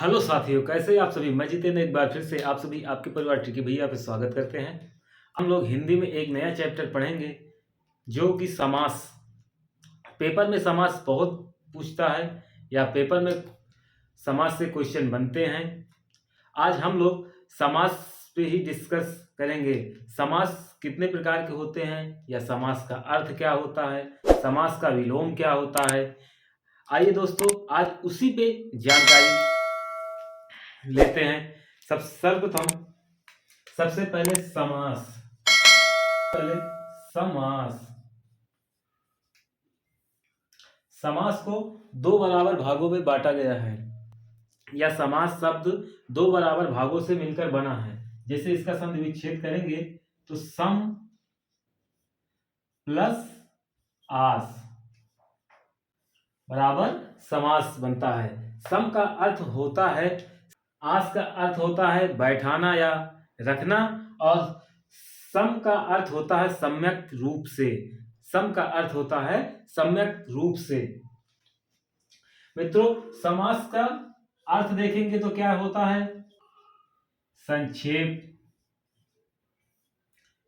Hello साथियों, कैसे आप सभी। मैं जितेंद्र एक बार फिर से आप सभी आपके परिवार टिकी भैया पे स्वागत करते हैं। हम लोग हिंदी में एक नया चैप्टर पढ़ेंगे जो कि समास। पेपर में समास बहुत पूछता है या पेपर में समास से क्वेश्चन बनते हैं। आज हम लोग समास पे ही डिस्कस करेंगे। समास कितने प्रकार के होते हैं या समास का अर्थ क्या होता है, समास का विलोम क्या होता है। आइए दोस्तों, आज उसी पे जानकारी लेते हैं। सर्वप्रथम सबसे पहले समास। पहले समास समास को दो बराबर भागों में बांटा गया है या समास शब्द दो बराबर भागों से मिलकर बना है। जैसे इसका संधि विच्छेद करेंगे तो सम प्लस आस बराबर समास बनता है। सम का अर्थ होता है, आस का अर्थ होता है बैठाना या रखना, और सम का अर्थ होता है सम्यक रूप से। सम का अर्थ होता है सम्यक रूप से। मित्रों, समास का अर्थ देखेंगे तो क्या होता है, संक्षेप,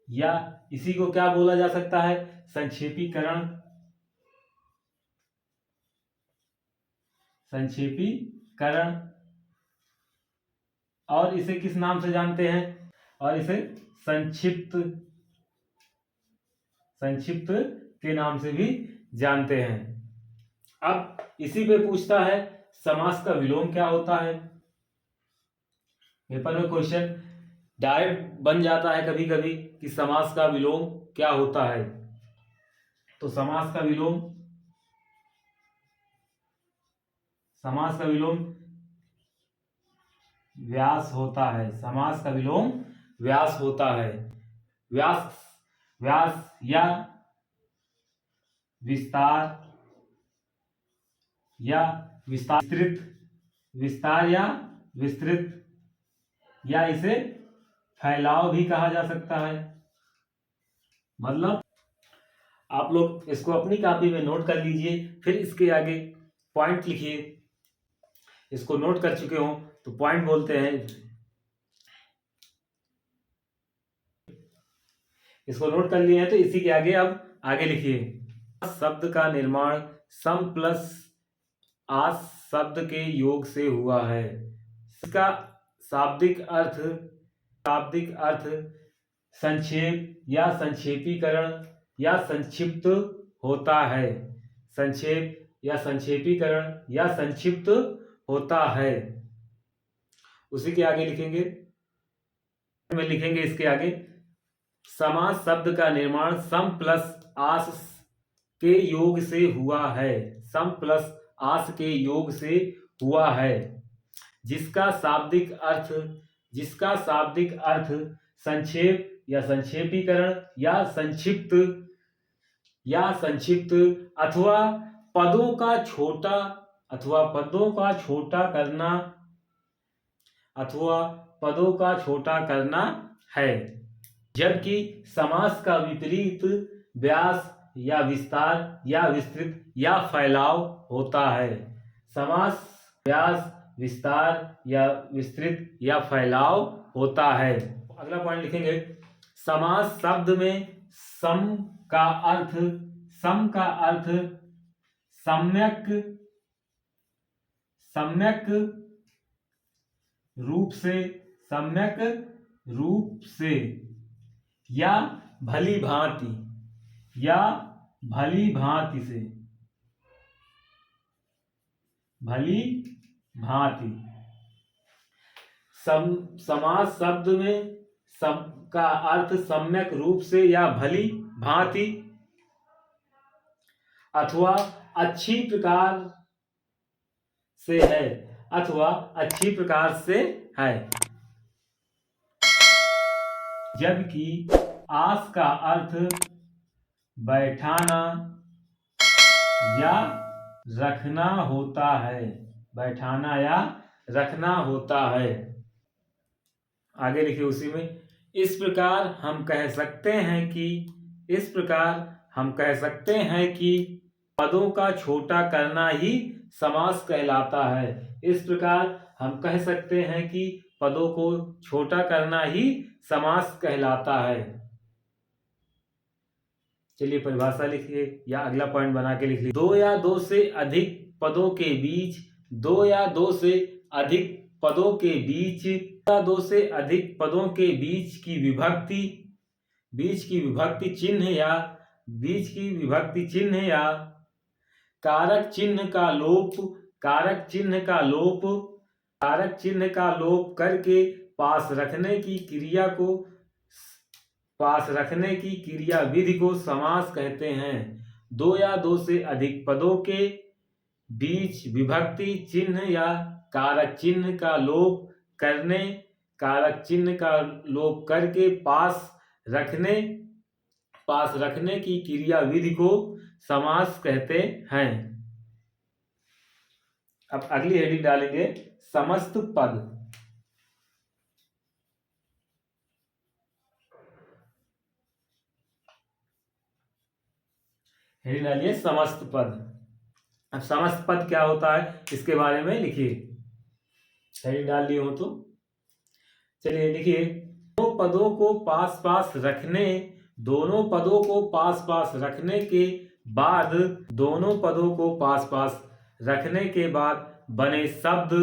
या इसी को क्या बोला जा सकता है, संक्षेपीकरण। संक्षेपीकरण। और इसे किस नाम से जानते हैं, और इसे संक्षिप्त संक्षिप्त के नाम से भी जानते हैं। अब इसी पे पूछता है समास का विलोम क्या होता है। पेपर में क्वेश्चन डायरेक्ट बन जाता है कभी कभी कि समास का विलोम क्या होता है। तो समास का विलोम व्यास होता है। समास का विलोम व्यास होता है। व्यास व्यास या विस्तार या विस्तृत, विस्तार या विस्तृत, या इसे फैलाव भी कहा जा सकता है। मतलब आप लोग इसको अपनी कॉपी में नोट कर लीजिए, फिर इसके आगे पॉइंट लिखिए। इसको नोट कर चुके हो तो पॉइंट बोलते हैं। इसको नोट कर लिए हैं तो इसी के आगे अब आगे लिखिए। शब्द का निर्माण सम प्लस आस शब्द के योग से हुआ है। इसका शाब्दिक अर्थ संक्षेप या संक्षेपीकरण या संक्षिप्त होता है। संक्षेप या संक्षेपीकरण या संक्षिप्त होता है। उसी के आगे लिखेंगे, में लिखेंगे इसके आगे, समास शब्द का निर्माण सम प्लस आस के योग से हुआ है। सम प्लस आस के योग से हुआ है, जिसका शाब्दिक अर्थ संक्षेप या संक्षेपीकरण या संक्षिप्त अथवा पदों का छोटा करना है। जबकि समास का विपरीत व्यास या विस्तार या विस्तृत या फैलाव होता है। समास व्यास, विस्तार या विस्तृत या फैलाव होता है। अगला पॉइंट लिखेंगे, समास शब्द में सम का अर्थ सम्यक रूप से या भली भांति समास शब्द में सम का अर्थ सम्यक रूप से या भली भांति अथवा अच्छी प्रकार से है। जबकि आस का अर्थ बैठाना या रखना होता है। आगे लिखिए उसी में, इस प्रकार हम कह सकते हैं कि पदों का छोटा करना ही समास कहलाता है। इस प्रकार हम कह सकते हैं कि पदों को छोटा करना ही समास कहलाता है। चलिए परिभाषा लिखिए या अगला पॉइंट बना के लिख लीजिए। दो या दो से अधिक पदों के बीच, दो या दो से अधिक पदों के बीच, या दो से अधिक पदों के बीच की विभक्ति, बीच की विभक्ति चिन्ह या बीच की विभक्ति चिन्ह या कारक चिन्ह का लोप, कारक चिन्ह का लोप, कारक चिन्ह का लोप करके पास रखने की क्रिया को, पास रखने की क्रिया विधि को समास कहते हैं। दो या दो से अधिक पदों के बीच विभक्ति चिन्ह या कारक चिन्ह का लोप करने, कारक चिन्ह का लोप करके पास रखने की क्रिया विधि को समास कहते हैं। अब अगली हेडिंग डालेंगे समस्त पद। हेडिंग डालिए समस्त पद। अब समस्त पद क्या होता है इसके बारे में लिखिए। हेडिंग डाल लिए हो तो चलिए लिखिए। दोनों पदों को पास पास रखने, दोनों पदों को पास पास रखने के बाद, दोनों पदों को पास पास रखने के बाद बने शब्द,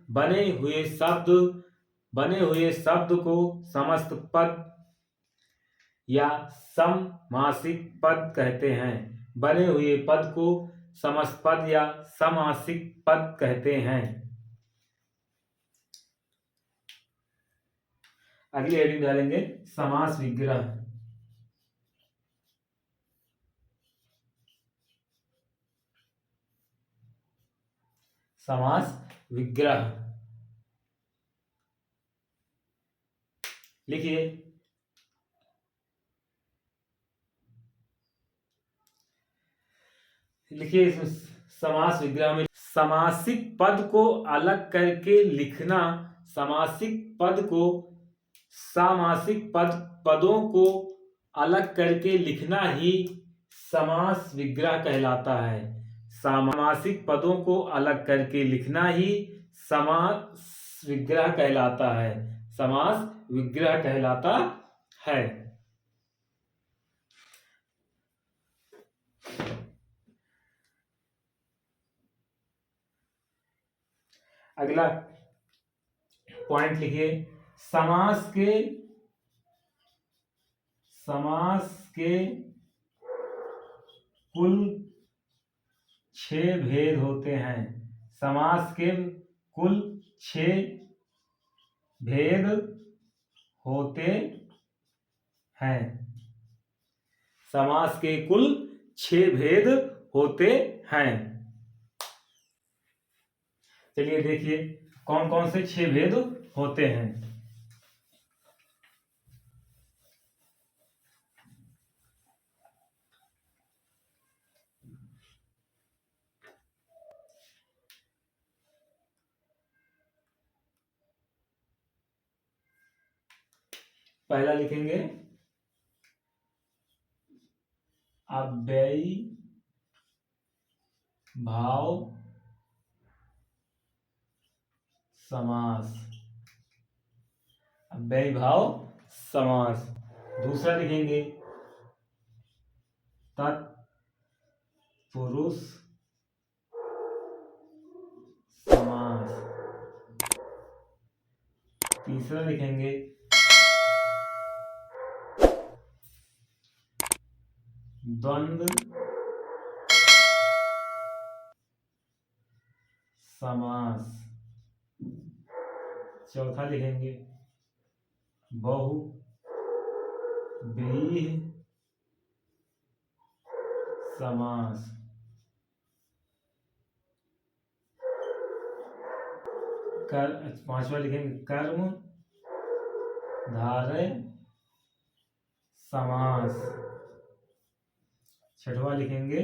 बने हुए शब्द को समस्त पद या सममासिक पद कहते हैं। बने हुए पद को समस्त पद या समासिक पद कहते हैं। अगली हेडिंग डालेंगे समास विग्रह। समास विग्रह लिखिए। लिखिए इसमें समास विग्रह में समासिक पद को अलग करके लिखना, समासिक पद को सामासिक पदों को अलग करके लिखना ही समास विग्रह कहलाता है। सामासिक पदों को अलग करके लिखना ही समास विग्रह कहलाता है, समास विग्रह कहलाता है। अगला पॉइंट लिखिए। समास के कुल 6 भेद होते हैं। समास के कुल 6 भेद होते हैं। समास के कुल 6 भेद होते हैं। चलिए देखिए कौन कौन से 6 भेद होते हैं। पहला लिखेंगे अव्ययी भाव समास, अव्ययी भाव समास। दूसरा लिखेंगे तत्पुरुष समास। तीसरा लिखेंगे द्वंद्व समास। चौथा लिखेंगे बहुव्रीहि समास। पांचवा लिखेंगे कर्म धारय समास। छठवां लिखेंगे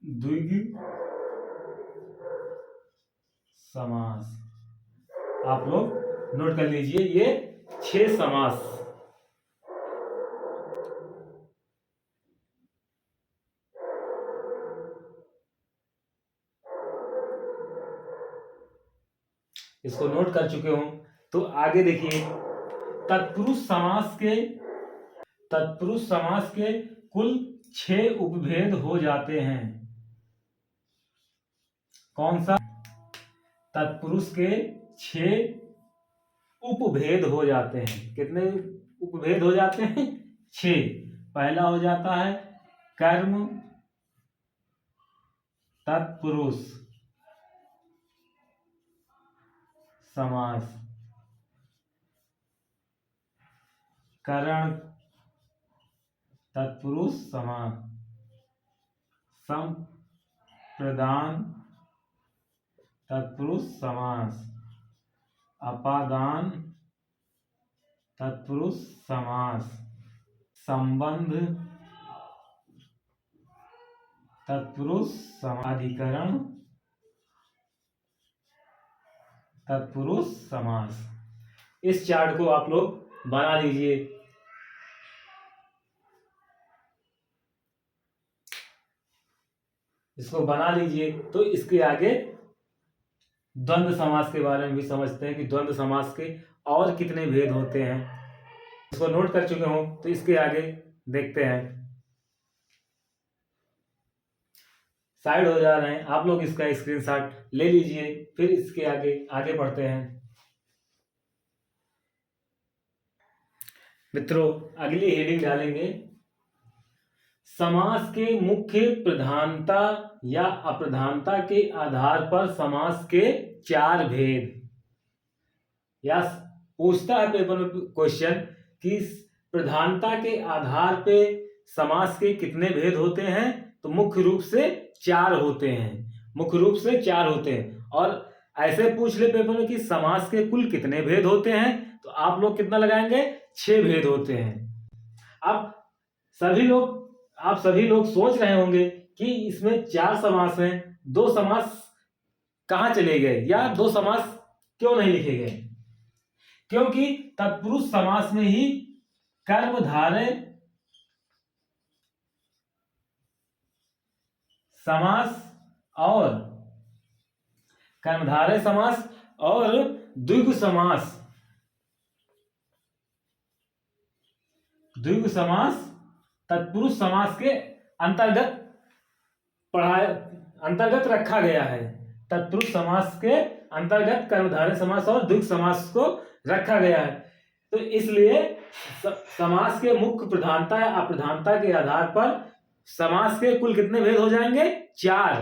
द्विगु समास। आप लोग नोट कर लीजिए ये 6 समास। इसको नोट कर चुके हो तो आगे देखिए, तत्पुरुष समास के कुल 6 उपभेद हो जाते हैं। कौन सा? तत्पुरुष के 6 उपभेद हो जाते हैं। कितने उपभेद हो जाते हैं? 6। पहला हो जाता है कर्म तत्पुरुष समास, करण तत्पुरुष समास, संप्रदान तत्पुरुष समास, अपादान तत्पुरुष समास, संबंध तत्पुरुष समास, अधिकरण तत्पुरुष समास। इस चार्ट को आप लोग बना लीजिए। इसको बना लीजिए तो इसके आगे द्वंद्व समास के बारे में भी समझते हैं कि द्वंद्व समास के और कितने भेद होते हैं। इसको नोट कर चुके हो तो इसके आगे देखते हैं। साइड हो जा रहे हैं आप लोग, इसका स्क्रीनशॉट ले लीजिए, फिर इसके आगे पढ़ते हैं। मित्रों, अगली हेडिंग डालेंगे, समास के मुख्य प्रधानता या अप्रधानता के आधार पर समास के 4 भेद। या पूछता है पेपर में क्वेश्चन कि प्रधानता के आधार पे समास के कितने भेद होते हैं, तो मुख्य रूप से 4 होते हैं। मुख्य रूप से 4 होते हैं। और ऐसे पूछ ले पेपर में कि समास के कुल कितने भेद होते हैं, तो आप लोग कितना लगाएंगे? 6 भेद होते हैं। अब आप सभी लोग सोच रहे होंगे कि इसमें 4 समास हैं, 2 समास कहां चले गए या 2 समास क्यों नहीं लिखे गए? क्योंकि तत्पुरुष समास में ही कर्मधारय समास और द्विगु समास तत्पुरुष समास के अंतर्गत रखा गया है। तत्पुरुष समास के अंतर्गत कर्मधारय समास और द्विगु समास को रखा गया है। तो इसलिए समास के मुख्य प्रधानता या अप्रधानता के आधार पर समास के कुल कितने भेद हो जाएंगे? 4।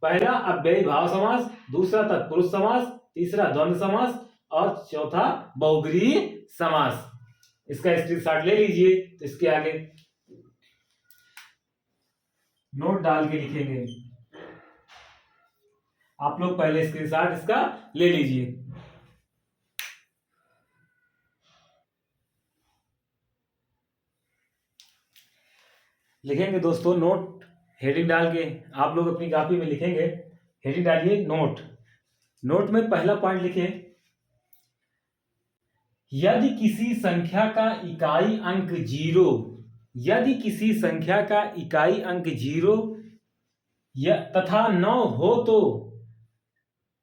पहला अव्ययी भाव समास, दूसरा तत्पुरुष समास, तीसरा द्वंद्व समास और चौथा बहुब्रीहि समास। इसका स्क्रीनशॉट ले लीजिए, तो इसके आगे नोट डाल के लिखेंगे। आप लोग पहले स्क्रीनशॉट इसका ले लीजिए। लिखेंगे दोस्तों नोट, हेडिंग डाल के आप लोग अपनी कॉपी में लिखेंगे। हेडिंग डालिए नोट में पहला पॉइंट लिखें, यदि किसी संख्या का इकाई अंक 0 तथा 9 हो तो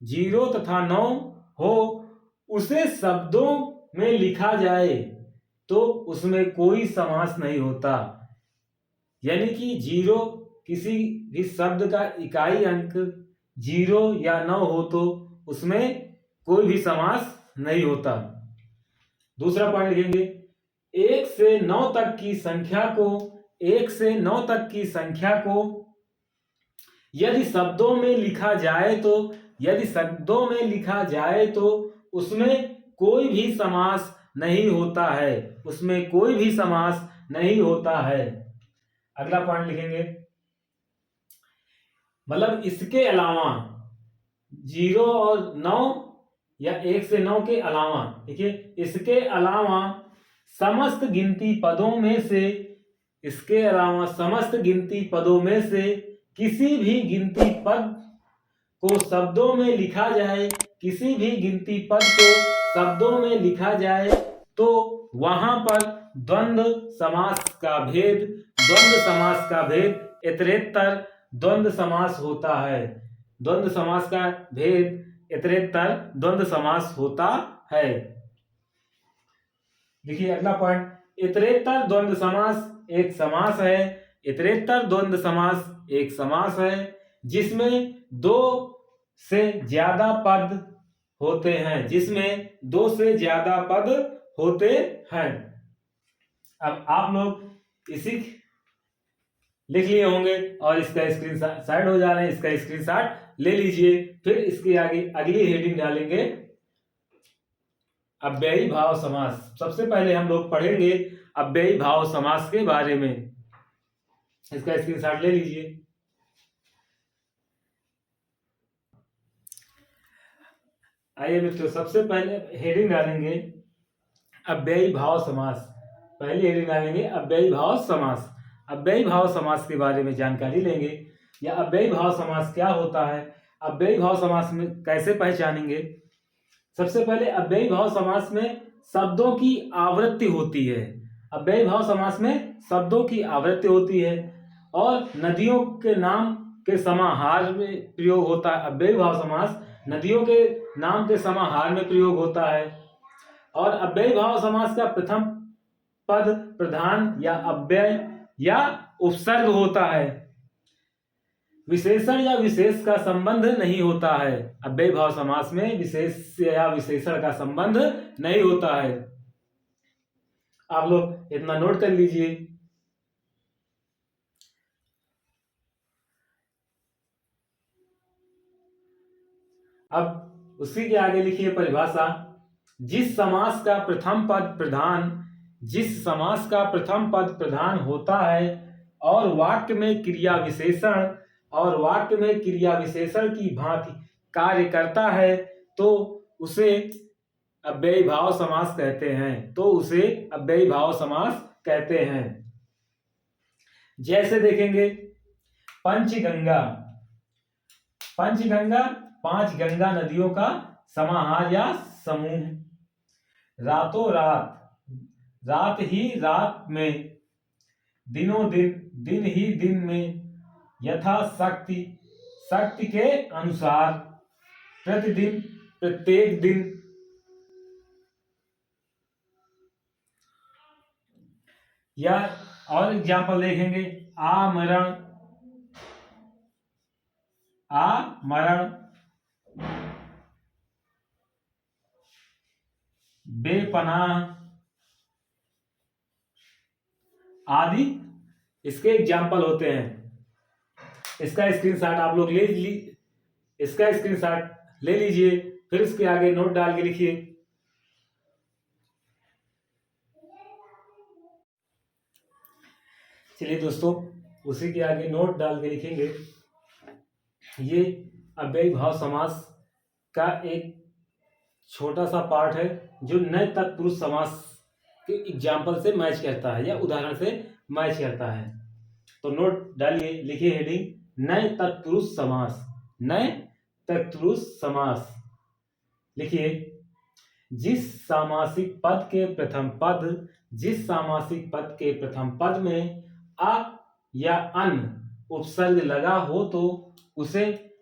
0 तथा 9 हो उसे शब्दों में लिखा जाए तो उसमें कोई समास नहीं होता। यानी कि 0 किसी भी शब्द का इकाई अंक 0 या 9 हो तो उसमें कोई भी समास नहीं होता। दूसरा पॉइंट लिखेंगे, 1 से 9 तक की संख्या को यदि शब्दों में लिखा जाए तो उसमें कोई भी समास नहीं होता है। अगला पॉइंट लिखेंगे, मतलब इसके अलावा 0 और 9 या 1 से 9 के अलावा, देखिए इसके अलावा समस्त गिनती पदों में से किसी भी गिनती पद को शब्दों में लिखा जाए तो वहां पर द्वंद्व समास का भेद इतरेत्तर द्वंद्व समास होता है। द्वंद्व समास का भेद इतरेत्तर द्वंद्व समास होता है। देखिए अगला पॉइंट, इतरेत्तर द्वंद्व समास एक समास है। इतरेत्तर द्वंद्व समास एक समास है जिसमें दो से ज्यादा पद होते हैं, जिसमें दो से ज्यादा पद होते हैं। अब आप लोग इसी लिख लिए होंगे और इसका स्क्रीनशॉट हो जा रहे हैं, इसका स्क्रीनशॉट ले लीजिए। फिर इसके आगे अगली हेडिंग डालेंगे अव्ययी भाव समास। सबसे पहले हम लोग पढ़ेंगे अव्ययी भाव समास के बारे में। इसका स्क्रीनशॉट ले लीजिए। आइए मित्रों, सबसे पहले हेडिंग डालेंगे अव्ययी भाव समास। पहली हेडिंग डालेंगे अव्ययी भाव समास। अव्ययी भाव समास के बारे में जानकारी लेंगे, या अव्ययी भाव समास क्या होता है, अव्ययी भाव समास में कैसे पहचानेंगे। सबसे पहले अव्ययी भाव समास में शब्दों की आवृत्ति होती है। अव्ययी भाव समास में शब्दों की आवृत्ति होती है और नदियों के नाम के समाहार में प्रयोग होता है। अव्ययी भाव समास नदियों के नाम के समाहार में प्रयोग होता है। और अव्ययी भाव समास का प्रथम पद प्रधान या अव्यय या उपसर्ग होता है। विशेषण या विशेष का संबंध नहीं होता है। अव्ययी भाव समास में विशेष या विशेषण का संबंध नहीं होता है। आप लोग इतना नोट कर लीजिए। अब उसी के आगे लिखिए परिभाषा। जिस समास का प्रथम पद प्रधान, जिस समास का प्रथम पद प्रधान होता है और वाक्य में क्रिया विशेषण की भांति कार्य करता है, तो उसे अव्ययी भाव समास कहते हैं। जैसे देखेंगे पंचगंगा। पांच गंगा नदियों का समाहार या समूह। रातों रात, रात ही रात में, दिनों दिन ही दिन में, यथाशक्ति, शक्ति के अनुसार, प्रतिदिन, प्रत्येक दिन। या और एग्जाम्पल देखेंगे आमरण, बेपनाह आदि इसके एग्जाम्पल होते हैं। इसका स्क्रीनशॉट आप लोग ले लीजिए। फिर इसके आगे नोट डाल के लिखिए। चलिए दोस्तों, उसी के आगे नोट डाल के लिखेंगे। ये अव्ययी भाव समास का एक छोटा सा पार्ट है जो नए तत्पुरुष समास के एग्जाम्पल से मैच करता है या उदाहरण से मैच करता है। तो नोट डालिए, लिखिए हेडिंग नए तत्पुरुष समास। नए तत्पुरुष समास लिखिए। जिस सामासिक पद के प्रथम पद में अ या अन उपसर्ग लगा हो तो उसे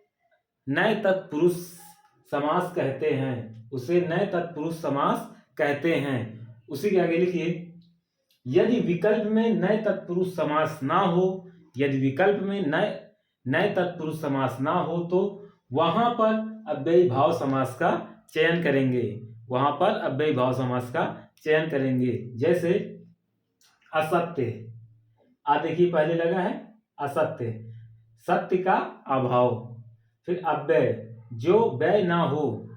नए तत्पुरुष समास कहते हैं। उसी के आगे लिखिए। यदि विकल्प में नए तत्पुरुष समास ना हो तो वहां पर अव्ययी भाव समास का चयन करेंगे। जैसे असत्य, देखिए पहले लगा है असत्य, सत्य का अभाव। फिर अव्यय, जो व्यय ना हो।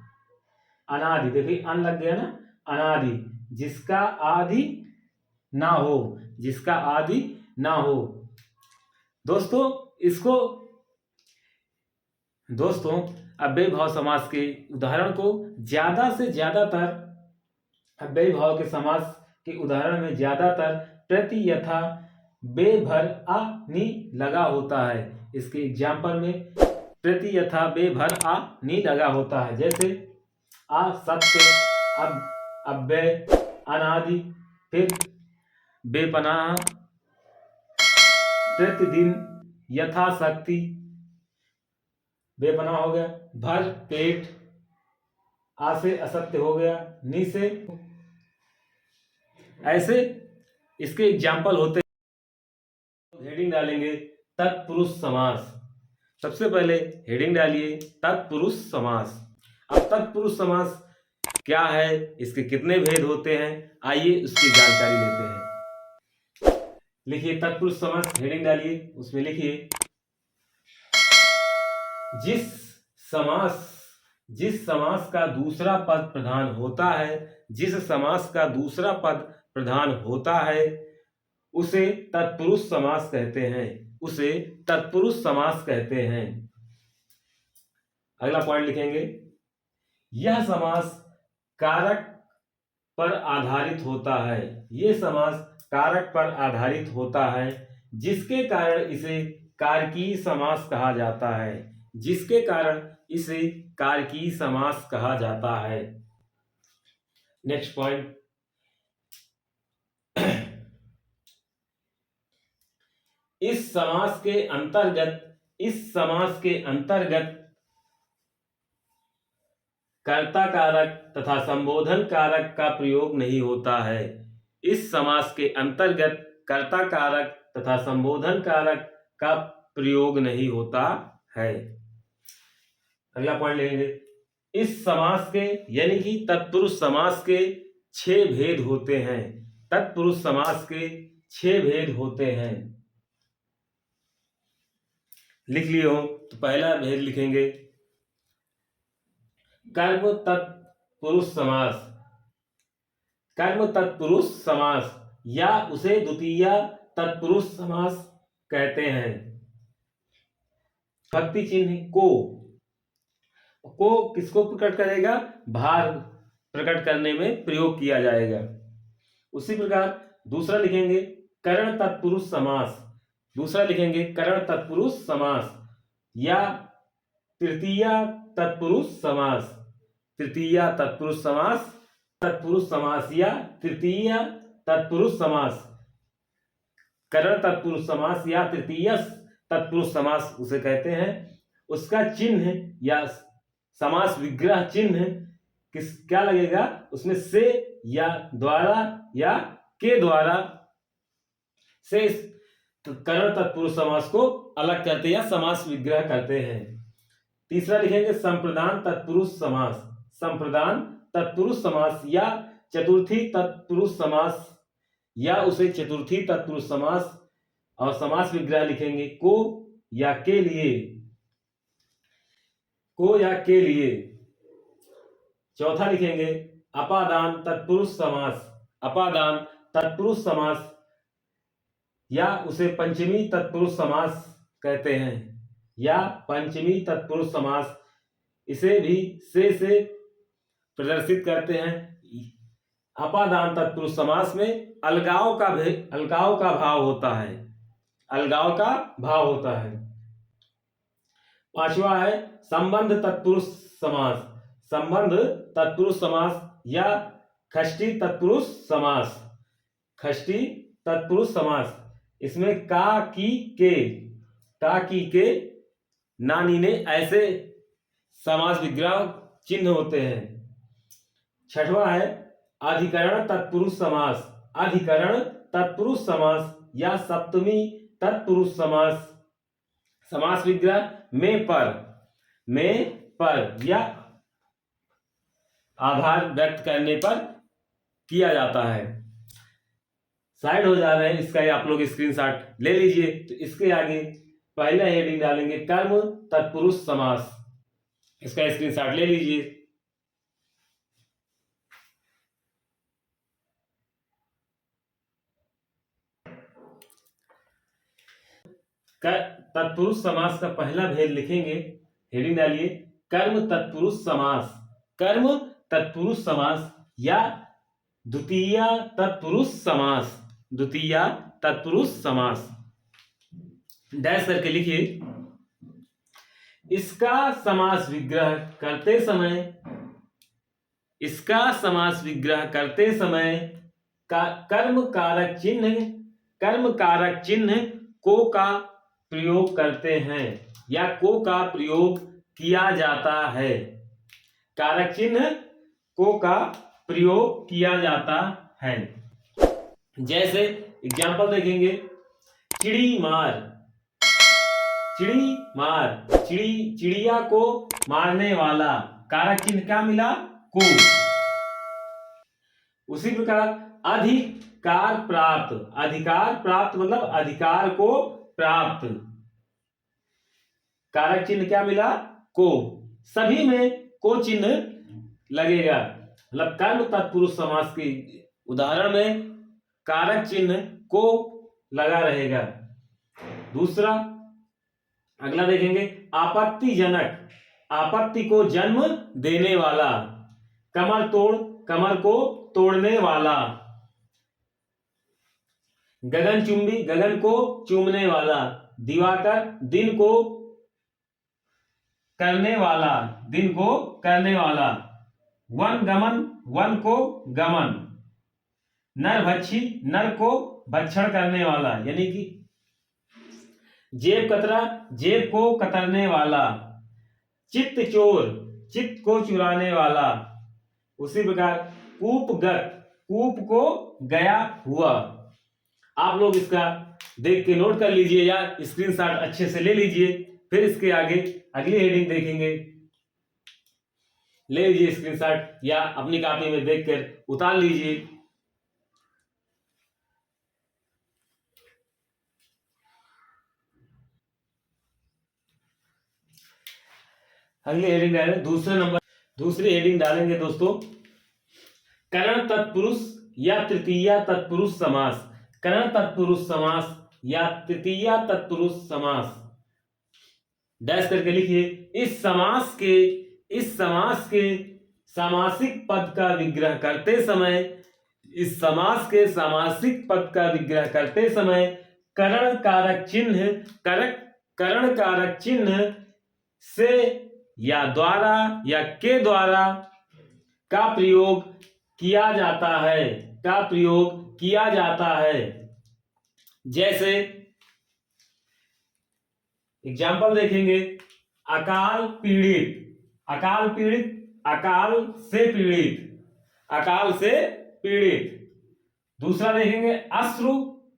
अनादि, देखिए अन लग गया ना, अनादि, जिसका आदि ना हो। दोस्तों अव्ययी भाव समास के उदाहरण को अव्ययी भाव के समास के उदाहरण में ज्यादातर प्रति यथा बे भर आ नी लगा होता है। इसके एग्जाम्पल में प्रति यथा बे भर आ नी लगा होता है। जैसे असत्य, अव्यय, अनादि, फिर बेपनाह, प्रतिदिन, यथाशक्ति, बेपनाह हो गया, भर पेट, आ से असत्य हो गया, नी से, ऐसे इसके एग्जाम्पल होते हैं। हेडिंग डालेंगे तत्पुरुष समास। सबसे पहले हेडिंग डालिए तत्पुरुष समास। अब तत्पुरुष समास क्या है, इसके कितने भेद होते हैं, आइए उसकी जानकारी लेते हैं। लिखिए तत्पुरुष समास, हेडिंग डालिए, उसमें लिखिए जिस समास का दूसरा पद प्रधान होता है, जिस समास का दूसरा पद प्रधान होता है उसे तत्पुरुष समास कहते हैं, उसे तत्पुरुष समास कहते हैं। अगला पॉइंट लिखेंगे, यह समास कारक पर आधारित होता है, यह समास कारक पर आधारित होता है, जिसके कारण इसे कारकीय समास कहा जाता है, जिसके कारण इसे कारकीय समास कहा जाता है। नेक्स्ट पॉइंट, इस समास के अंतर्गत कर्ता कारक तथा संबोधन कारक का प्रयोग नहीं होता है। इस समास के अंतर्गत कर्ता कारक तथा संबोधन कारक का प्रयोग नहीं होता है। अगला पॉइंट लेंगे, इस समास के यानी कि तत्पुरुष समास के 6 भेद होते हैं। तत्पुरुष समास के 6 भेद होते हैं। लिख लिए हो तो पहला भेद लिखेंगे कर्म तत्पुरुष समास। कर्म तत्पुरुष समास या उसे द्वितीय तत्पुरुष समास कहते हैं। भक्ति चिन्ह को किसको प्रकट करेगा, भार प्रकट करने में प्रयोग किया जाएगा। उसी प्रकार दूसरा लिखेंगे करण तत्पुरुष समास, दूसरा लिखेंगे करण तत्पुरुष समास या तृतीय तत्पुरुष समास, तृतीय तत्पुरुष समास, तत्पुरुष समास या तृतीय तत्पुरुष समास, करण तत्पुरुष समास या तृतीय तत्पुरुष समास उसे कहते हैं। उसका चिन्ह या समास विग्रह चिन्ह क्या लगेगा, उसमें से या द्वारा या के द्वारा से करण तत्पुरुष समास को अलग करते या समास विग्रह करते हैं। तीसरा लिखेंगे संप्रदान तत्पुरुष समास, संप्रदान तत्पुरुष समास या चतुर्थी तत्पुरुष समास या उसे चतुर्थी तत्पुरुष समास, और समास विग्रह लिखेंगे को या के लिए, को या के लिए। चौथा लिखेंगे अपादान तत्पुरुष समास, अपादान तत्पुरुष समास या उसे पंचमी तत्पुरुष समास कहते हैं या पंचमी तत्पुरुष समास, इसे भी से प्रदर्शित करते हैं। अपादान तत्पुरुष समास में अलगाव का भाव होता है, अलगाव का भाव होता है। पांचवा है संबंध तत्पुरुष समास, संबंध तत्पुरुष समास या खष्टी तत्पुरुष समास, खष्टी तत्पुरुष समास। इसमें का की के नानी ने ऐसे समास विग्रह चिन्ह होते हैं। छठवां है अधिकरण तत्पुरुष समास, अधिकरण तत्पुरुष समास या सप्तमी तत्पुरुष समास, समास विग्रह में पर या आधार व्यक्त करने पर किया जाता है। साइड हो जा रहे हैं, इसका आप लोग स्क्रीनशॉट ले लीजिए। तो इसके आगे पहला हेडिंग डालेंगे कर्म तत्पुरुष समास, इसका स्क्रीनशॉट ले लीजिए। तत्पुरुष समास का पहला भेद लिखेंगे, हेडिंग डालिए कर्म तत्पुरुष समास, कर्म तत्पुरुष समास या द्वितीय तत्पुरुष समास, द्वितीय तत्पुरुष समास। डैश करके लिखिए इसका समास विग्रह करते समय, इसका समास विग्रह करते समय कर्म कारक चिन्ह को का प्रयोग करते हैं या को का प्रयोग किया जाता है। कारक चिन्ह को का प्रयोग किया जाता है। जैसे एग्जाम्पल देखेंगे, चिड़ी मार, चिड़ी मार, चिड़िया को मारने वाला, कारक चिन्ह क्या मिला, को। उसी प्रकार अधिकार प्राप्त, अधिकार प्राप्त मतलब अधिकार को प्राप्त, कारक चिन्ह क्या मिला, को। सभी में को चिन्ह लगेगा, मतलब कर्म तत्पुरुष समास के उदाहरण में कारक चिन्ह को लगा रहेगा। दूसरा अगला देखेंगे, आपत्तिजनक, आपत्ति को जन्म देने वाला, कमर तोड़, कमर को तोड़ने वाला, गगनचुंबी, गगन को चूमने वाला, दिवाकर, दिन को करने वाला, दिन को करने वाला, वन गमन, वन को गमन, नरभक्षी, नर को भक्षण करने वाला, यानी कि जेब कतरा, जेब को कतरने वाला, चित्त चोर, चित्त को चुराने वाला। उसी प्रकार कूपगत, कूप को गया हुआ। आप लोग इसका देख के नोट कर लीजिए या स्क्रीनशॉट अच्छे से ले लीजिए, फिर इसके आगे अगली हेडिंग देखेंगे। ले लीजिए स्क्रीनशॉट या अपनी कॉपी में देखकर उतार लीजिए। अगली हेडिंग डालेंगे, दूसरी हेडिंग डालेंगे दोस्तों, करण तत्पुरुष या तृतीया तत्पुरुष समास, करण तत्पुरुष समास या तृतीया तत्पुरुष समास। डैश करके लिखिए, इस समास के सामासिक पद का विग्रह करते समय, इस समास के सामासिक पद का विग्रह करते समय करण कारक चिन्ह से या द्वारा या के द्वारा का प्रयोग किया जाता है, का प्रयोग किया जाता है। जैसे एग्जाम्पल देखेंगे, अकाल पीड़ित, अकाल पीड़ित, अकाल से पीड़ित, अकाल से पीड़ित। दूसरा देखेंगे, अश्रु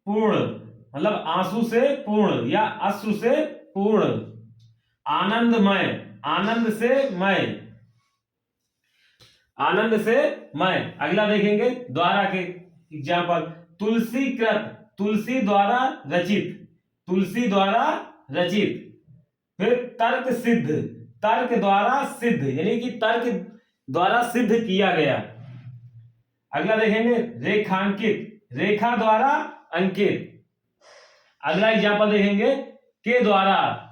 पूर्ण, मतलब आंसू से पूर्ण या अश्रु से पूर्ण, आनंदमय, आनंद से मय, आनंद से मय। अगला देखेंगे द्वारा के एग्जाम्पल, तुलसीकृत, तुलसी द्वारा रचित, तुलसी द्वारा रचित। फिर तर्क सिद्ध, तर्क द्वारा सिद्ध, यानी कि तर्क द्वारा सिद्ध किया गया। अगला देखेंगे, रेखांकित, रेखा द्वारा अंकित। अगला एग्जाम्पल देखेंगे, के द्वारा,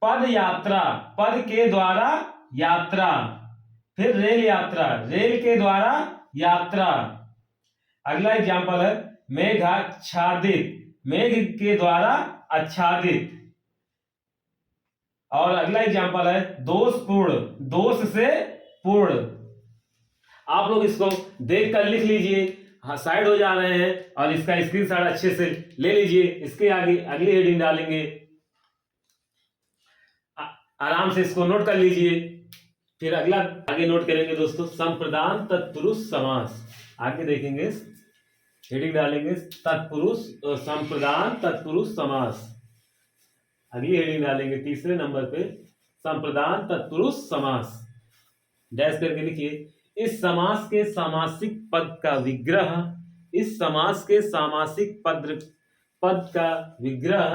पद यात्रा, पद के द्वारा यात्रा। फिर रेल यात्रा, रेल के द्वारा यात्रा। अगला एग्जाम्पल है, मेघाच्छादित, मेघ के द्वारा आच्छादित। और अगला एग्जाम्पल है, दोषपूर्ण, दोष से पूर्ण। आप लोग इसको देख कर लिख लीजिए, हाँ साइड हो जा रहे हैं, और इसका स्क्रीनशॉट अच्छे से ले लीजिए। इसके आगे अगली हेडिंग डालेंगे, आराम से इसको नोट कर लीजिए। फिर अगला आगे नोट करेंगे दोस्तों, संप्रदान तत्पुरुष समास। आगे देखेंगे, हेडिंग डालेंगे तत्पुरुष, संप्रदान तत्पुरुष समास। अगली हेडिंग डालेंगे तीसरे नंबर पे, संप्रदान तत्पुरुष समास। डैश करके लिखिए, इस समास के सामासिक पद का विग्रह, इस समास के सामासिक पद का विग्रह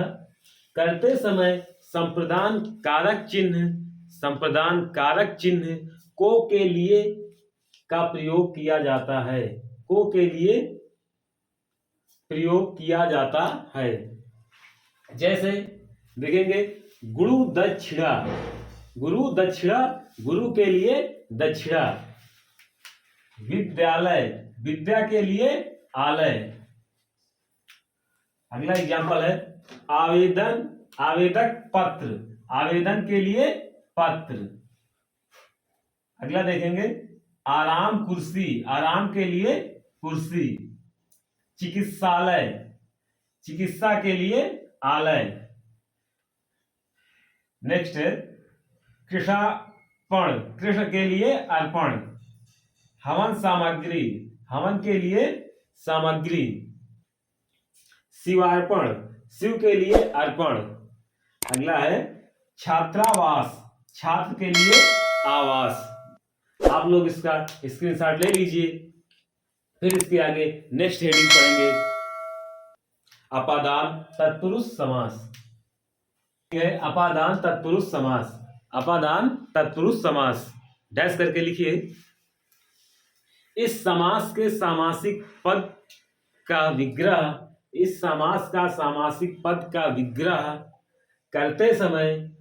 करते समय संप्रदान कारक चिन्ह, संप्रदान कारक चिन्ह को के लिए का प्रयोग किया जाता है, को के लिए प्रयोग किया जाता है। जैसे देखेंगे, गुरु दक्षिणा, गुरु दक्षिणा, गुरु के लिए दक्षिणा। विद्यालय, विद्या के लिए आलय। अगला एग्जाम्पल है, आवेदन, आवेदक पत्र, आवेदन के लिए पत्र। अगला देखेंगे, आराम कुर्सी, आराम के लिए कुर्सी। चिकित्सालय, चिकित्सा के लिए आलय। नेक्स्ट है, पण, कृष्ण के लिए अर्पण। हवन सामग्री, हवन के लिए सामग्री। शिवार्पण, शिव के लिए अर्पण। अगला है छात्रावास, छात्र के लिए आवास। आप लोग इसका स्क्रीनशॉट ले लीजिए। फिर इसके आगे नेक्स्ट हेडिंग पढ़ेंगे अपादान तत्पुरुष समास। अपादान तत्पुरुष समास, अपादान तत्पुरुष समास डैश करके लिखिए। इस समास के सामासिक पद का विग्रह, इस समास का सामासिक पद का विग्रह करते समय,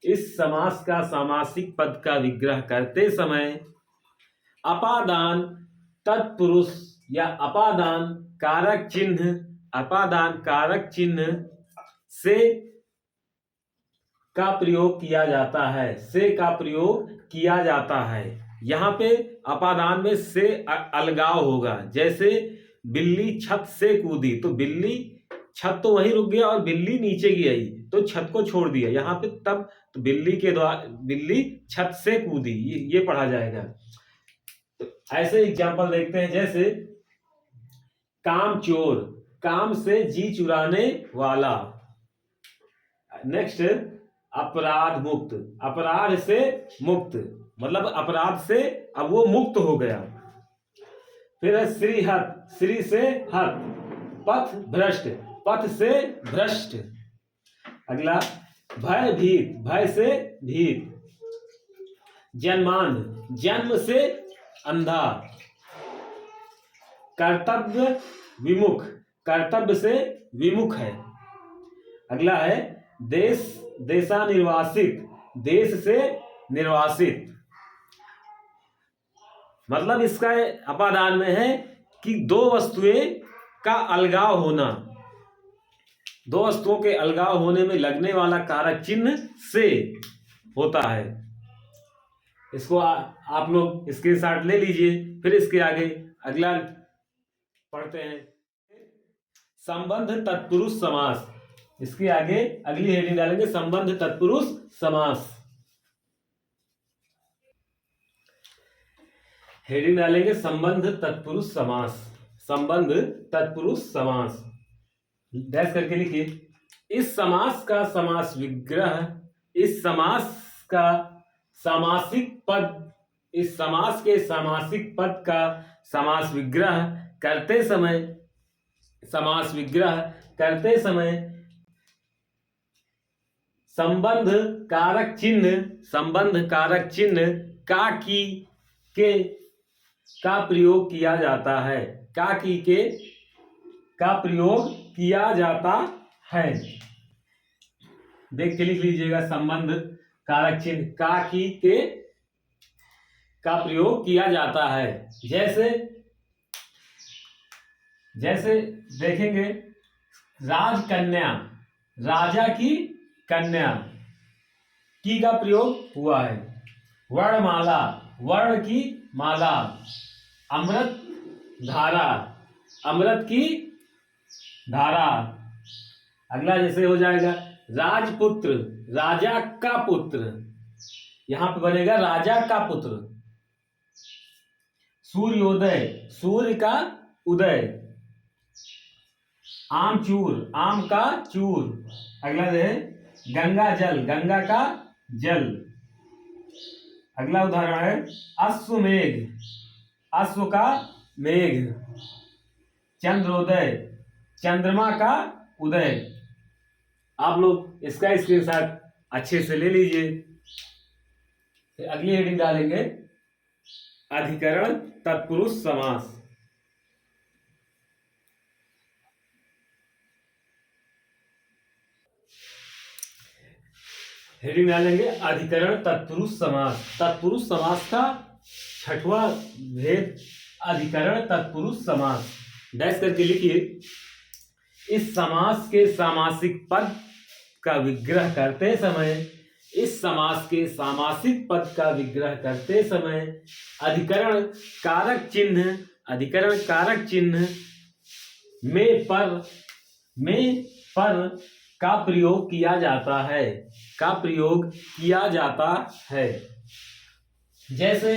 इस समास का सामासिक पद का विग्रह करते समय अपादान तत्पुरुष या अपादान कारक चिन्ह, अपादान कारक चिन्ह से का प्रयोग किया जाता है, से का प्रयोग किया जाता है। यहाँ पे अपादान में से अलगाव होगा। जैसे बिल्ली छत से कूदी, तो बिल्ली, छत तो वहीं रुक गया और बिल्ली नीचे गई तो छत को छोड़ दिया। यहाँ पे तब तो बिल्ली के द्वारा, बिल्ली छत से कूदी, ये पढ़ा जाएगा। तो ऐसे एग्जाम्पल देखते हैं। जैसे काम चोर, काम से जी चुराने वाला। नेक्स्ट अपराध मुक्त, अपराध से मुक्त, मतलब अपराध से अब वो मुक्त हो गया। फिर है श्रीहत, श्री से हत। पथ भ्रष्ट, पथ से भ्रष्ट। अगला भयभीत, भय से भीत। जन्मांध, जन्म से अंधा। कर्तव्य विमुख, कर्तव्य से विमुख है। अगला है देश, देशानिर्वासित, देश से निर्वासित। मतलब इसका अपादान में है कि दो वस्तुएं का अलगाव होना, दो वस्तुओं के अलगाव होने में लगने वाला कारक चिन्ह से होता है। इसको आप लोग स्क्रीनशॉट ले लीजिए। फिर इसके आगे अगला पढ़ते हैं संबंध तत्पुरुष समास। इसके आगे अगली हेडिंग डालेंगे संबंध तत्पुरुष समास। हेडिंग डालेंगे संबंध तत्पुरुष समास, संबंध तत्पुरुष समास डैश करके लिखिए। इस समास का समास विग्रह, इस समास का सामासिक पद, इस समास के सामासिक पद का समास विग्रह करते समय, समास विग्रह करते समय संबंध कारक चिन्ह, संबंध कारक चिन्ह का, की, के का प्रयोग किया जाता है, का, की, के का प्रयोग किया जाता है। देख के लिख लीजिएगा। संबंध कारक चिन्ह का, की, के का प्रयोग किया जाता है। जैसे जैसे देखेंगे राजकन्या, राजा की कन्या, की का प्रयोग हुआ है। वर्णमाला, वर्ण की माला। अमृत धारा, अमृत की धारा। अगला जैसे हो जाएगा राजपुत्र, राजा का पुत्र, यहां पे बनेगा राजा का पुत्र। सूर्योदय, सूर्य का उदय। आमचूर, आम का चूर। अगला है गंगा जल, गंगा का जल। अगला उदाहरण है अश्वमेघ, अश्व का मेघ। चंद्रोदय, चंद्रमा का उदय। आप लोग इसका स्क्रीनशॉट अच्छे से ले लीजिए। फिर अगली हेडिंग डालेंगे अधिकरण तत्पुरुष समास। हेडिंग डालेंगे अधिकरण तत्पुरुष समास। तत्पुरुष समास का छठवां भेद अधिकरण तत्पुरुष समास डैश करके लिखिए। इस समास के सामासिक पद का विग्रह करते समय, इस समास के सामासिक पद का विग्रह करते समय अधिकरण कारक चिन्ह, अधिकरण कारक चिन्ह में पर का प्रयोग किया जाता है, का प्रयोग किया जाता है। जैसे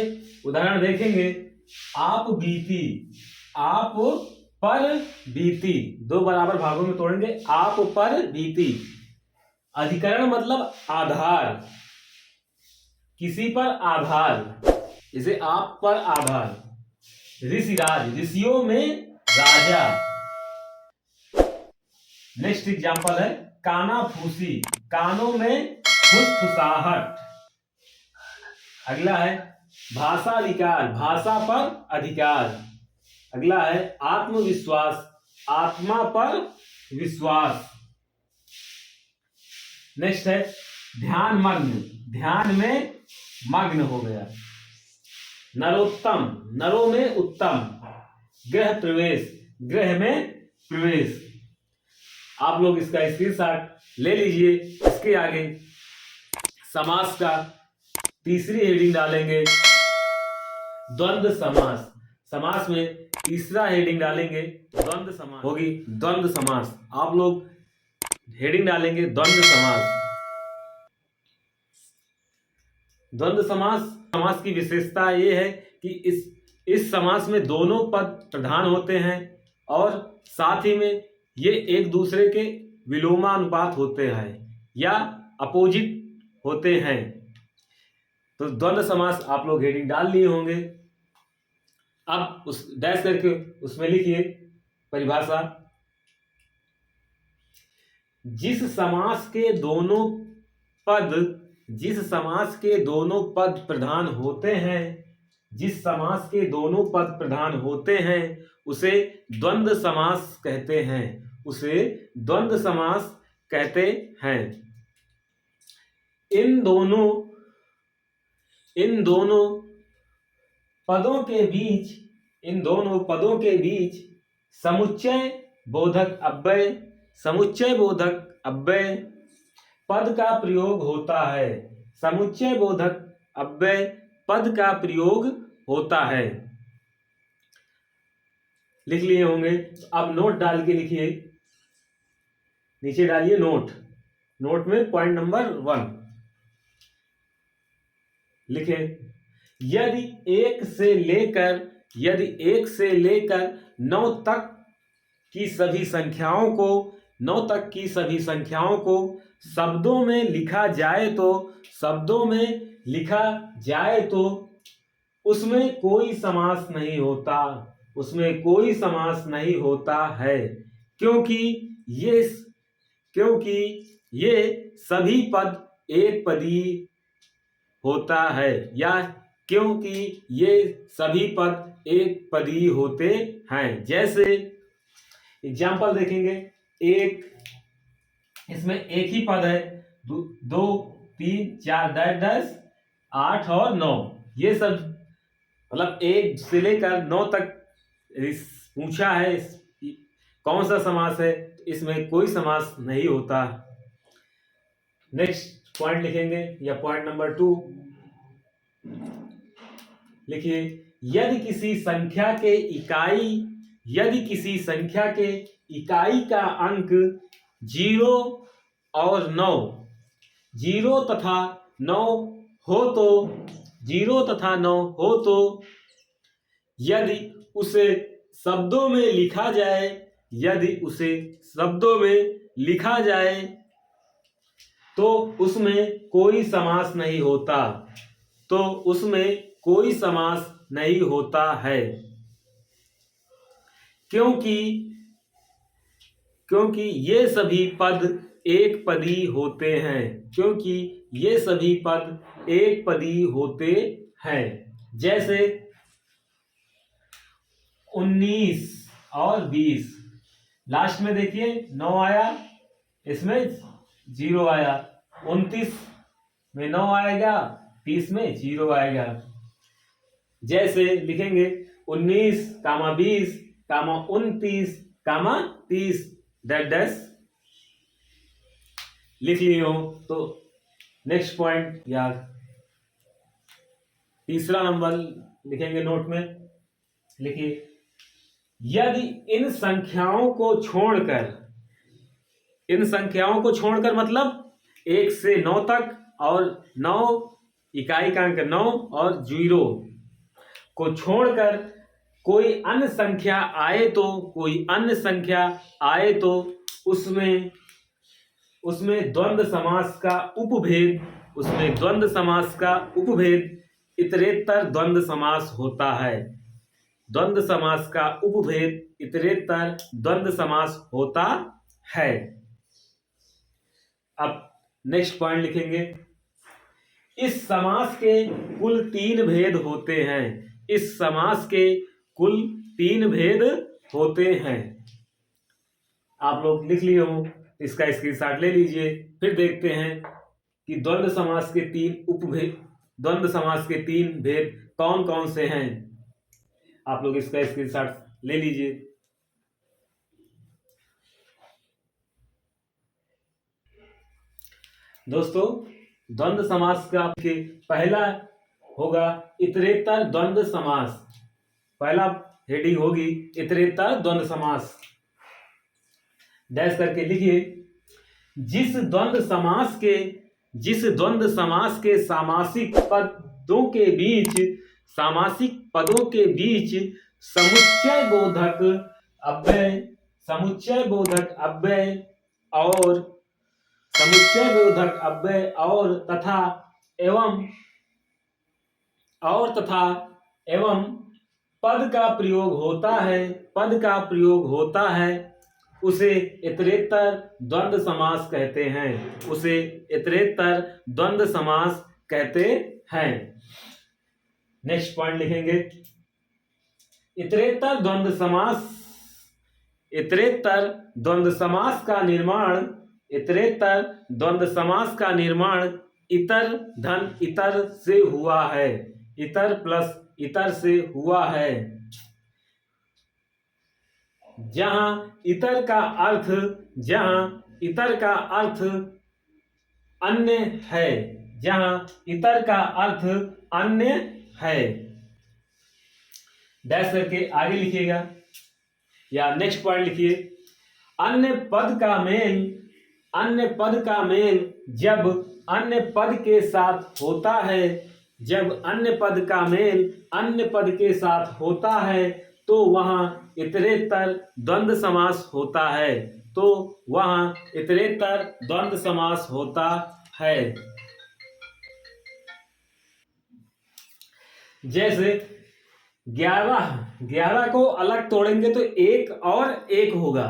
उदाहरण देखेंगे, आप बीती, आप पर बीती, दो बराबर भागों में तोड़ेंगे, आप पर बीती। अधिकरण मतलब आधार, किसी पर आधार, जैसे आप पर आधार। ऋषिराज, ऋषियों में राजा। नेक्स्ट एग्जांपल है कानाफूसी, कानों में फुसफुसाहट। अगला है भाषाधिकार, भाषा पर अधिकार। अगला है आत्मविश्वास, आत्मा पर विश्वास। नेक्स्ट है ध्यानमग्न, ध्यान में मग्न हो गया। नरोत्तम, नरों में उत्तम। गृह प्रवेश, गृह में प्रवेश। आप लोग इसका स्क्रीनशॉट ले लीजिए। इसके आगे समास का तीसरी हेडिंग डालेंगे, द्वंद्व समास। समास में तीसरा हेडिंग डालेंगे द्वंद्व समास, होगी द्वंद्व समास। आप लोग हेडिंग डालेंगे द्वंद्व समास। द्वंद्व समास, समास की विशेषता ये है कि इस समास में दोनों पद प्रधान होते हैं और साथ ही में ये एक दूसरे के विलोमानुपात होते हैं या अपोजिट होते हैं। तो द्वंद्व समास आप लोग हेडिंग डाल लिए होंगे। अब उस डैश करके उसमें लिखिए परिभाषा। जिस समास के दोनों पद, जिस समास के दोनों पद प्रधान होते हैं, जिस समास के दोनों पद प्रधान होते हैं उसे द्वंद्व समास कहते हैं, उसे द्वंद्व समास कहते हैं। इन दोनों पदों के बीच, इन दोनों पदों के बीच समुच्चय बोधक अव्यय, समुच्चय बोधक अव्यय पद का प्रयोग होता है। समुच्चय बोधक अव्यय पद का प्रयोग होता है। लिख लिए होंगे। अब नोट डाल के लिखिए, नीचे डालिए नोट। नोट में पॉइंट नंबर 1 लिखे। यदि 1 से लेकर 9 तक की सभी संख्याओं को, 9 तक की सभी संख्याओं को शब्दों में लिखा जाए तो, शब्दों में लिखा जाए तो उसमें कोई समास नहीं होता, उसमें कोई समास नहीं होता है, क्योंकि ये सभी पद एक पदी होता है, या क्योंकि ये सभी पद एक पदी होते हैं। जैसे एग्जाम्पल देखेंगे, एक, इसमें एक ही पद है, 2 3 4 10 8 और 9, ये सब मतलब 1 से लेकर 9 तक पूछा है कौन सा समास है, इसमें कोई समास नहीं होता। नेक्स्ट पॉइंट लिखेंगे या पॉइंट नंबर 2 लिखिए। यदि किसी संख्या के इकाई का अंक 0 और 9, 0 तथा 9 हो तो यदि उसे शब्दों में लिखा जाए, यदि उसे शब्दों में लिखा जाए तो उसमें कोई समास नहीं होता, तो उसमें कोई समास नहीं होता है, क्योंकि ये सभी पद एक पदी होते हैं, क्योंकि ये सभी पद एक पदी होते हैं। जैसे 19 और 20, लास्ट में देखिए 9 आया, इसमें 0 आया, 29 में 9 आएगा, 30 में 0 आएगा। जैसे लिखेंगे 19, 20, 29, 30 डैश लिख लिए हो तो नेक्स्ट पॉइंट या तीसरा नंबर लिखेंगे नोट में। लिखिए, यदि इन संख्याओं को छोड़कर मतलब 1 से 9 तक और 9 इकाई का अंक 9 और 0 को छोड़कर कोई अन्य संख्या आए तो उसमें द्वंद्व समास का उपभेद इतरेतर द्वंद्व समास होता है। द्वंद्व समास का उपभेद इतरेतर द्वंद्व समास होता है। अब नेक्स्ट पॉइंट लिखेंगे, इस समास के कुल 3 भेद होते हैं। इस समास के कुल 3 भेद होते हैं। आप लोग लिख लिए हो, इसका स्क्रीनशॉट ले लीजिए। फिर देखते हैं कि द्वंद्व समास के 3 भेद कौन कौन से हैं। आप लोग इसका स्क्रीनशॉट ले लीजिए। दोस्तों, द्वंद्व समास का पहला होगा इतरेतर द्वंद्व समास। पहला हेडिंग होगी इतरेतर द्वंद्व समास। डैश करके लिखिए, जिस द्वंद्व समास के सामासिक पदों के बीच समुच्चय बोधक अव्यय और तथा एवं पद का प्रयोग होता है उसे इतरेतर द्वंद्व समास कहते हैं। नेक्स्ट पॉइंट लिखेंगे, इतरेतर द्वंद्व समास का निर्माण इतर धन इतर से हुआ है। इतर प्लस इतर से हुआ है। जहां इतर का अर्थ अन्य है। डैश करके आगे लिखिएगा या नेक्स्ट पॉइंट लिखिए, अन्य पद का मेल जब अन्य पद के साथ होता है तो वहां इतरेतर द्वंद्व समास होता है। जैसे 11 को अलग तोड़ेंगे तो 1 और 1 होगा।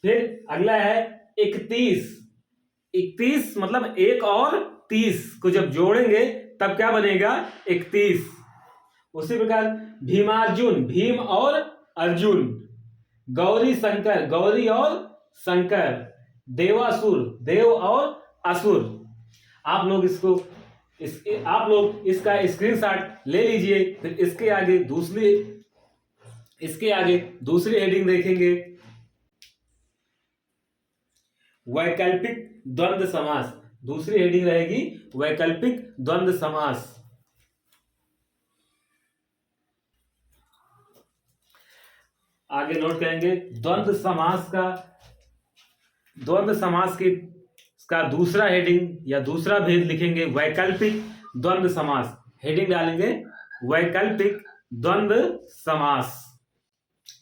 फिर अगला है 31 मतलब 1 और 30 को जब जोड़ेंगे तब क्या बनेगा? 31। उसी प्रकार भीम और अर्जुन, गौरी और शंकर, देव और असुर। आप लोग इसका स्क्रीनशॉट ले लीजिए। फिर इसके आगे दूसरी हेडिंग देखेंगे, वैकल्पिक द्वंद्व समास। दूसरी हेडिंग रहेगी वैकल्पिक द्वंद्व समास। आगे नोट करेंगे, द्वंद्व समास का दूसरा हेडिंग या दूसरा भेद लिखेंगे वैकल्पिक द्वंद्व समास। हेडिंग डालेंगे वैकल्पिक द्वंद्व समास।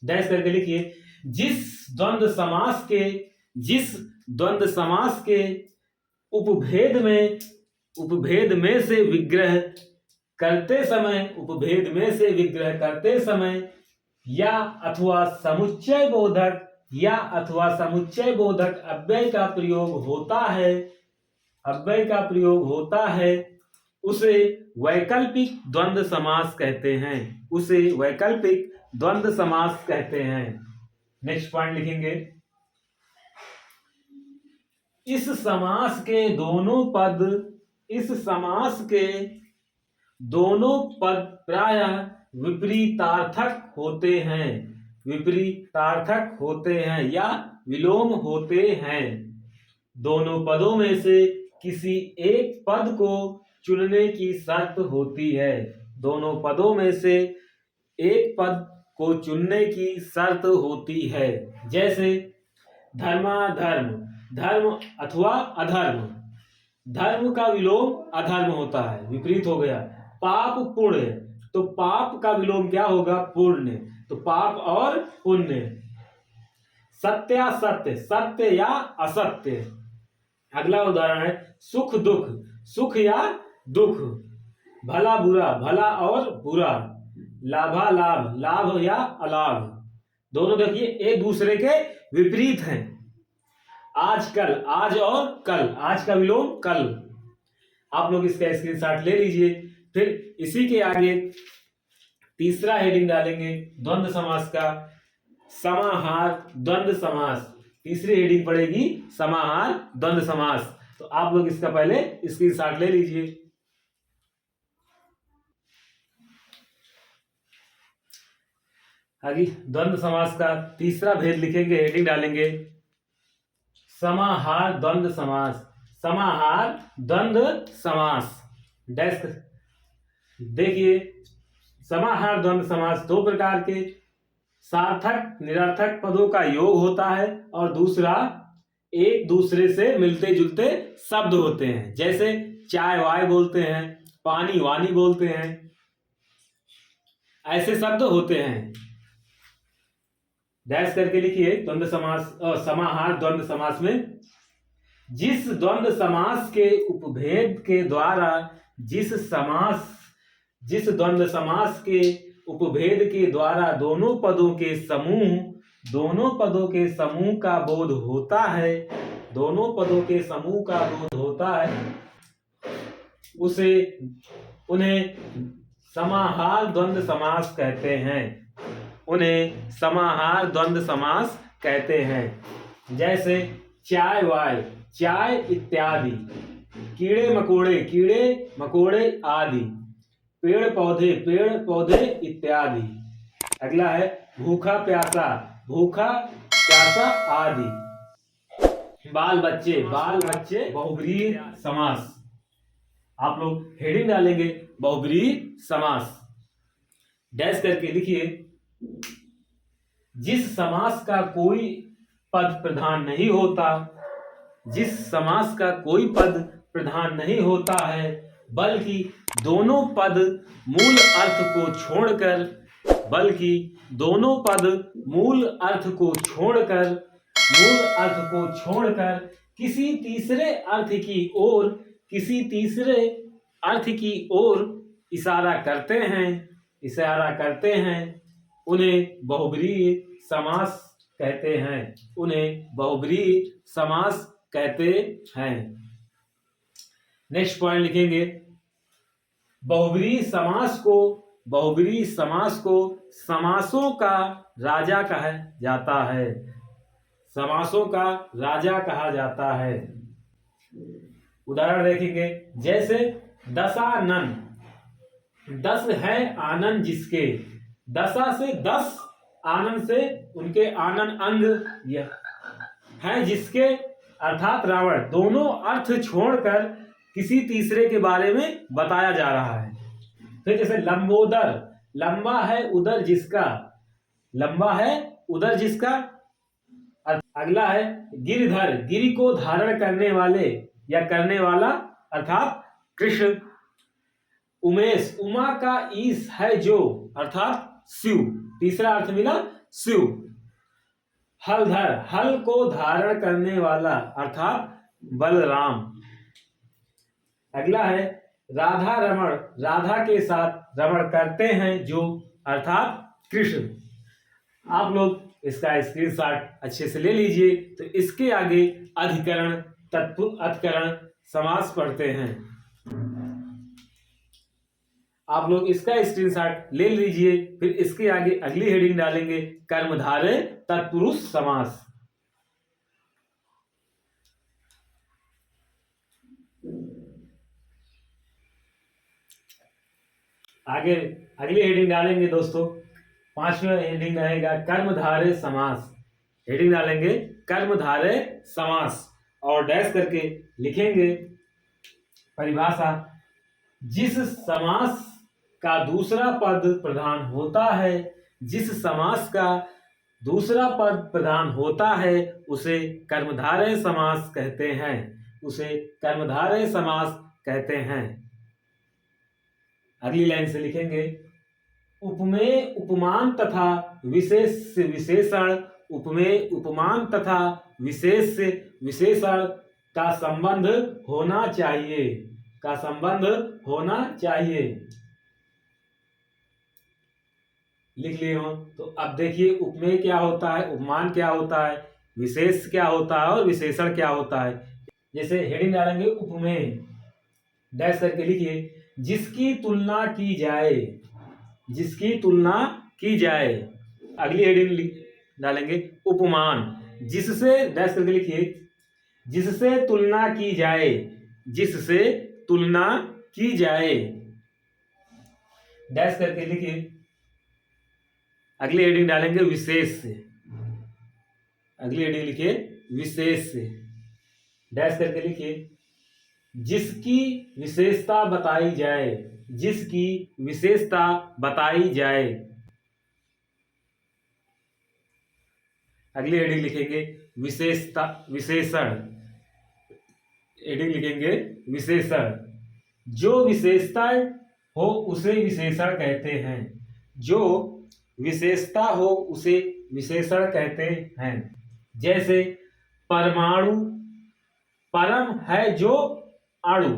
डैश करके लिखिए, जिस द्वंद्व समास के उपभेद में से विग्रह करते समय या अथवा समुच्चय बोधक अव्यय का प्रयोग होता है उसे वैकल्पिक द्वंद्व समास कहते हैं। नेक्स्ट पॉइंट लिखेंगे, इस समास के दोनों पद प्रायः विपरीतार्थक होते हैं या विलोम होते हैं। दोनों पदों में से किसी एक पद को चुनने की शर्त होती है। दोनों पदों में से एक पद को चुनने की शर्त होती है। जैसे धर्माधर्म, धर्म अथवा अधर्म, धर्म का विलोम अधर्म होता है, विपरीत हो गया। पाप पुण्य, तो पाप का विलोम क्या होगा? पुण्य, तो पाप और पुण्य। सत्यासत्य, सत्य या असत्य। अगला उदाहरण है सुख दुख, सुख या दुख। भला बुरा, भला और बुरा। लाभा लाभ, लाभ या अलाभ। दोनों देखिए एक दूसरे के विपरीत हैं। आजकल, आज और कल, आज का विलोम कल। आप लोग इसका स्क्रीनशॉट ले लीजिए। फिर इसी के आगे तीसरा हेडिंग डालेंगे द्वंद्व समास का, समाहार द्वंद्व समास। तीसरी हेडिंग पड़ेगी समाहार द्वंद्व समास। तो आप लोग इसका पहले स्क्रीनशॉट ले लीजिए। आगे द्वंद्व समास का तीसरा भेद लिखेंगे, हेडिंग डालेंगे समाहार द्वंद्व समास। समाहार द्वंद्व समास डैश। देखिए समाहार द्वंद्व समास दो प्रकार के, सार्थक निरर्थक पदों का योग होता है और दूसरा एक दूसरे से मिलते जुलते शब्द होते हैं। जैसे चाय वाय बोलते हैं, पानी वानी बोलते हैं, ऐसे शब्द होते हैं। डैश करके लिखिए द्वंद्व समास, समाहार द्वंद्व समास में जिस द्वंद्व समास के उपभेद के द्वारा जिस द्वंद्व समास के उपभेद के द्वारा दोनों पदों के समूह का बोध होता है, दोनों पदों के समूह का बोध होता है, उन्हें समाहार द्वंद्व समास कहते हैं। उन्हें समाहार द्वंद्व समास कहते हैं। जैसे चाय वाय, चाय इत्यादि। कीड़े मकोड़े आदि। पेड़ पौधे इत्यादि। अगला है भूखा प्यासा आदि। बाल बच्चे बहुब्रीहि समास। आप लोग हेडिंग डालेंगे बहुब्रीहि समास। डैश करके लिखिए जिस समास का कोई पद प्रधान नहीं होता, जिस समास का कोई पद प्रधान नहीं होता है, बल्कि दोनों पद मूल अर्थ को छोड़कर किसी तीसरे अर्थ की ओर इशारा करते हैं, उन्हें बहुब्रीहि समास कहते हैं। नेक्स्ट पॉइंट लिखेंगे बहुब्रीहि समास को समासों का राजा कहा जाता है। उदाहरण देखेंगे जैसे दशानन, 10 है आनंद जिसके, दशा से 10, आनंद से उनके आनंद अंग है जिसके, अर्थात रावण। दोनों अर्थ छोड़कर किसी तीसरे के बारे में बताया जा रहा है। फिर जैसे लंबोदर, लंबा है उदर जिसका। अगला है गिरधर, गिरि को धारण करने वाला अर्थात कृष्ण। उमेश, उमा का ईश है जो, अर्थात शिव। तीसरा अर्थ मिला शिव। हलधर, हल को धारण करने वाला अर्थात बलराम। अगला है राधा रमण, राधा के साथ रमण करते हैं जो, अर्थात कृष्ण। आप लोग इसका स्क्रीनशॉट अच्छे से ले लीजिए। तो इसके आगे अधिकरण तत्पुरुष समास पढ़ते हैं। आप लोग इसका स्क्रीनशॉट ले लीजिए। फिर इसके आगे अगली हेडिंग डालेंगे कर्मधारय तत्पुरुष समास। आगे अगली हेडिंग डालेंगे दोस्तों, 5वां हेडिंग रहेगा कर्मधारय समास। हेडिंग डालेंगे कर्मधारय समास और डैश करके लिखेंगे परिभाषा, जिस समास का दूसरा पद प्रधान होता है, जिस समास का दूसरा पद प्रधान होता है उसे कर्मधारय समास कहते हैं, उसे कर्मधारय समास कहते हैं। अगली लाइन से लिखेंगे, उपमेय उपमान तथा विशेष विशेषण, उपमेय उपमान तथा विशेष विशेषण का संबंध होना चाहिए, का संबंध होना चाहिए। लिख लिए हो तो अब देखिए उपमेय क्या होता है, उपमान क्या होता है, विशेष क्या होता है और विशेषण क्या होता है। जैसे हेडिंग डालेंगे उपमेय, डैश करके लिखिए, जिसकी तुलना की जाए, जिसकी तुलना की जाए। अगली हेडिंग डालेंगे उपमान, जिससे, डैश करके लिखिए, जिससे तुलना की जाए, जिससे तुलना की जाए, डैश करके लिखिए। अगली हेडिंग डालेंगे विशेष से, अगली हेडिंग लिखिए विशेष से, डैश करके लिखिए, जिसकी विशेषता बताई जाए, जिसकी विशेषता बताई जाए। अगली हेडिंग लिखेंगे विशेषता विशेषण, हेडिंग लिखेंगे विशेषण, जो विशेषता हो उसे विशेषण कहते हैं, जो विशेषता हो उसे विशेषण कहते हैं। जैसे परमाणु, परम है जो अणु,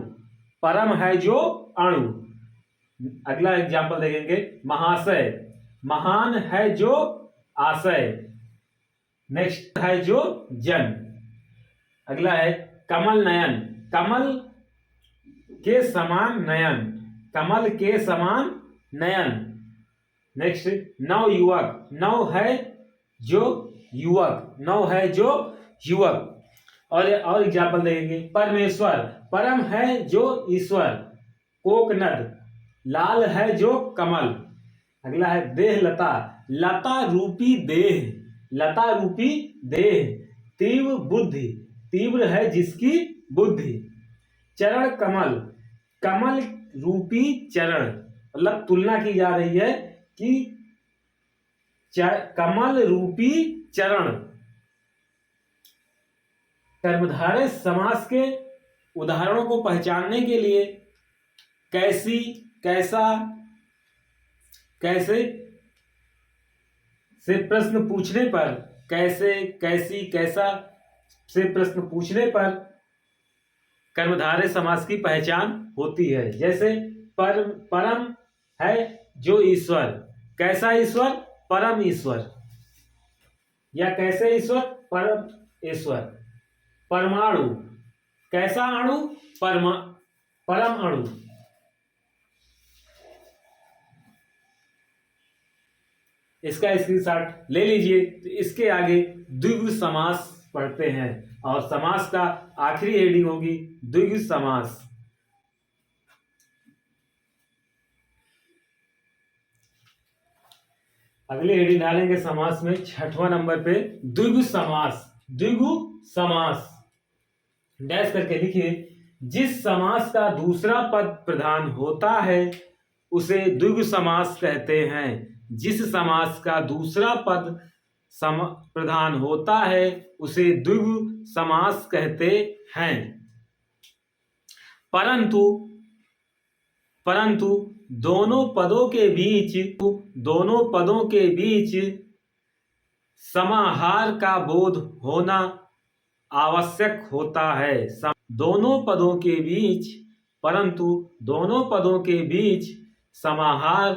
परम है जो अणु। अगला एग्जाम्पल देखेंगे महाशय, महान है जो आशय। नेक्स्ट है जो जन। अगला है कमल नयन, कमल के समान नयन, कमल के समान नयन। नेक्स्ट नव युवक, नव है जो युवक, नव है जो युवक। और एग्जाम्पल देंगे परमेश्वर, परम है जो ईश्वर। कोकनद, लाल है जो कमल। अगला है देह लता, लता रूपी देह, लता रूपी देह। तीव्र बुद्धि, तीव्र है जिसकी बुद्धि। चरण कमल, कमल रूपी चरण, मतलब तुलना की जा रही है कि कमल रूपी चरण। कर्मधारय समास के उदाहरणों को पहचानने के लिए कैसी, कैसा, कैसे से प्रश्न पूछने पर, कैसे, कैसी, कैसा से प्रश्न पूछने पर कर्मधारय समास की पहचान होती है। जैसे परम है जो ईश्वर, कैसा ईश्वर, परम ईश्वर, या कैसे ईश्वर, परम ईश्वर। परमाणु, कैसा अणु, परम अणु। इसका स्क्रीनशॉट ले लीजिए। तो इसके आगे द्विगु समास पढ़ते हैं और समास का आखिरी हेडिंग होगी द्विगु समास। अगले हेडिंग डालेंगे समास में 6वां नंबर पे द्विगु समास, द्विगु समास। डैश करके लिखिए, जिस समास का दूसरा पद प्रधान होता है उसे द्विगु समास कहते हैं, जिस समास का दूसरा पद प्रधान होता है उसे द्विगु समास कहते हैं। परंतु, परंतु दोनों पदों के बीच, दोनों पदों के बीच समाहार का बोध होना आवश्यक होता है। दोनों पदों के बीच, परंतु दोनों पदों के बीच समाहार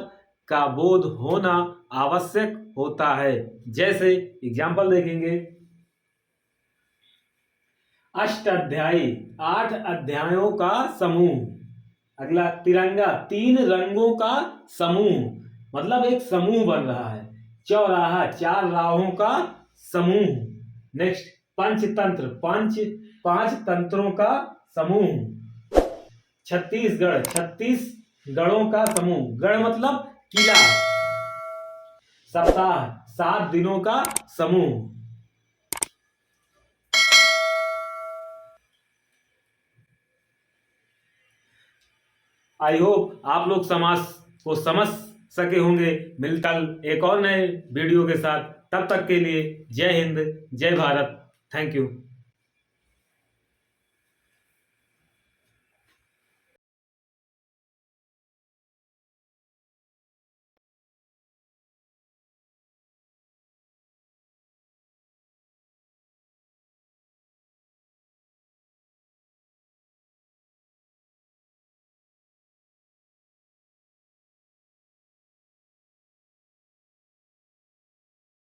का बोध होना आवश्यक होता है। जैसे एग्जाम्पल देखेंगे, अष्टाध्यायी, 8 अध्यायों का समूह। अगला तिरंगा, 3 रंगों का समूह, मतलब एक समूह बन रहा है। चौराहा, 4 राहों का समूह। नेक्स्ट पंचतंत्र, 5 तंत्रों का समूह। छत्तीसगढ़, 36 गढ़ों का समूह। गढ़ मतलब किला। सप्ताह, 7 दिनों का समूह। आई होप आप लोग समास को समझ सके होंगे। मिलता एक और नए वीडियो के साथ। तब तक के लिए जय हिंद, जय भारत। Thank you.